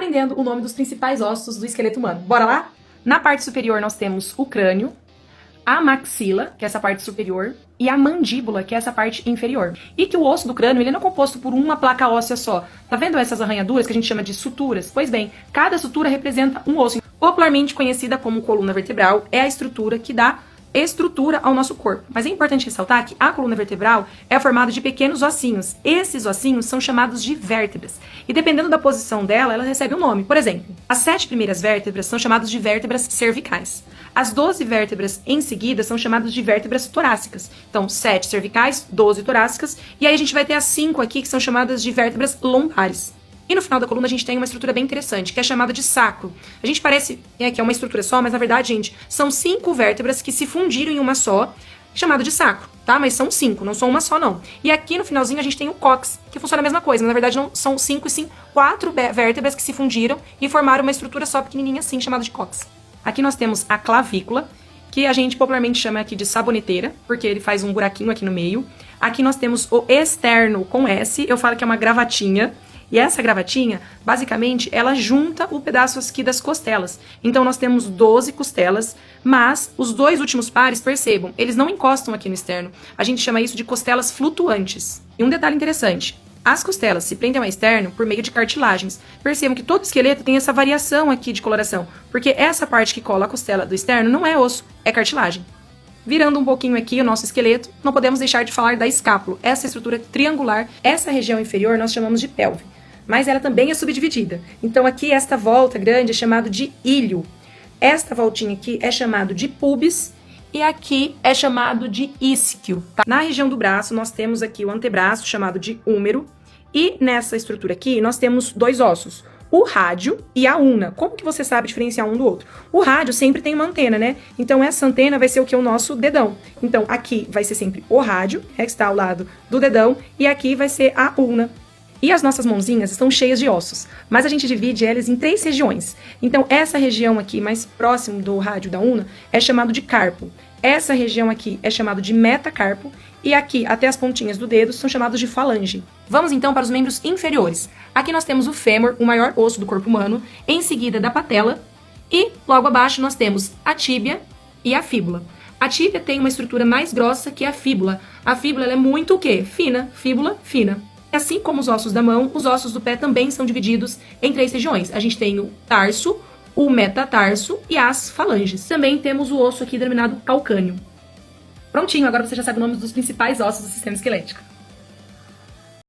aprendendo o nome dos principais ossos do esqueleto humano. Bora lá? Na parte superior nós temos o crânio, a maxila, que é essa parte superior, e a mandíbula, que é essa parte inferior. E que o osso do crânio ele não é composto por uma placa óssea só. Tá vendo essas arranhaduras que a gente chama de suturas? Pois bem, cada sutura representa um osso. Popularmente conhecida como coluna vertebral, é a estrutura que dá estrutura ao nosso corpo. Mas é importante ressaltar que a coluna vertebral é formada de pequenos ossinhos. Esses ossinhos são chamados de vértebras. E dependendo da posição dela, ela recebe um nome. Por exemplo, as 7 primeiras vértebras são chamadas de vértebras cervicais. As 12 vértebras em seguida são chamadas de vértebras torácicas. Então, 7 cervicais, 12 torácicas. E aí a gente vai ter as 5 aqui que são chamadas de vértebras lombares. E no final da coluna a gente tem uma estrutura bem interessante, que é chamada de sacro. A gente parece que é uma estrutura só, mas na verdade, gente, são 5 vértebras que se fundiram em uma só, chamada de sacro, tá? Mas são 5, não são uma só, não. E aqui no finalzinho a gente tem o cóccix, que funciona a mesma coisa, mas na verdade não são 5 e sim 4 vértebras que se fundiram e formaram uma estrutura só pequenininha assim, chamada de cóccix. Aqui nós temos a clavícula, que a gente popularmente chama aqui de saboneteira, porque ele faz um buraquinho aqui no meio. Aqui nós temos o externo com S, eu falo que é uma gravatinha. E essa gravatinha, basicamente, ela junta o pedaço aqui das costelas. Então, nós temos 12 costelas, mas os 2 últimos pares, percebam, eles não encostam aqui no externo. A gente chama isso de costelas flutuantes. E um detalhe interessante, as costelas se prendem ao externo por meio de cartilagens. Percebam que todo esqueleto tem essa variação aqui de coloração, porque essa parte que cola a costela do externo não é osso, é cartilagem. Virando um pouquinho aqui o nosso esqueleto, não podemos deixar de falar da escápula. Essa estrutura triangular, essa região inferior nós chamamos de pelve. Mas ela também é subdividida. Então aqui esta volta grande é chamado de ilho. Esta voltinha aqui é chamado de pubis e aqui é chamado de isquio. Tá? Na região do braço nós temos aqui o antebraço chamado de húmero e nessa estrutura aqui nós temos 2 ossos, o rádio e a una. Como que você sabe diferenciar um do outro? O rádio sempre tem uma antena, né? Então essa antena vai ser o que? O nosso dedão. Então aqui vai ser sempre o rádio, que está ao lado do dedão, e aqui vai ser a una. E as nossas mãozinhas estão cheias de ossos, mas a gente divide elas em 3 regiões. Então, essa região aqui, mais próximo do rádio da una, é chamado de carpo. Essa região aqui é chamado de metacarpo. E aqui, até as pontinhas do dedo, são chamados de falange. Vamos então para os membros inferiores. Aqui nós temos o fêmur, o maior osso do corpo humano, em seguida da patela. E logo abaixo nós temos a tíbia e a fíbula. A tíbia tem uma estrutura mais grossa que a fíbula. A fíbula ela é muito o quê? Fina. Fíbula, fina. Assim como os ossos da mão, os ossos do pé também são divididos em 3 regiões. A gente tem o tarso, o metatarso e as falanges. Também temos o osso aqui denominado calcâneo. Prontinho, agora você já sabe o nome dos principais ossos do sistema esquelético.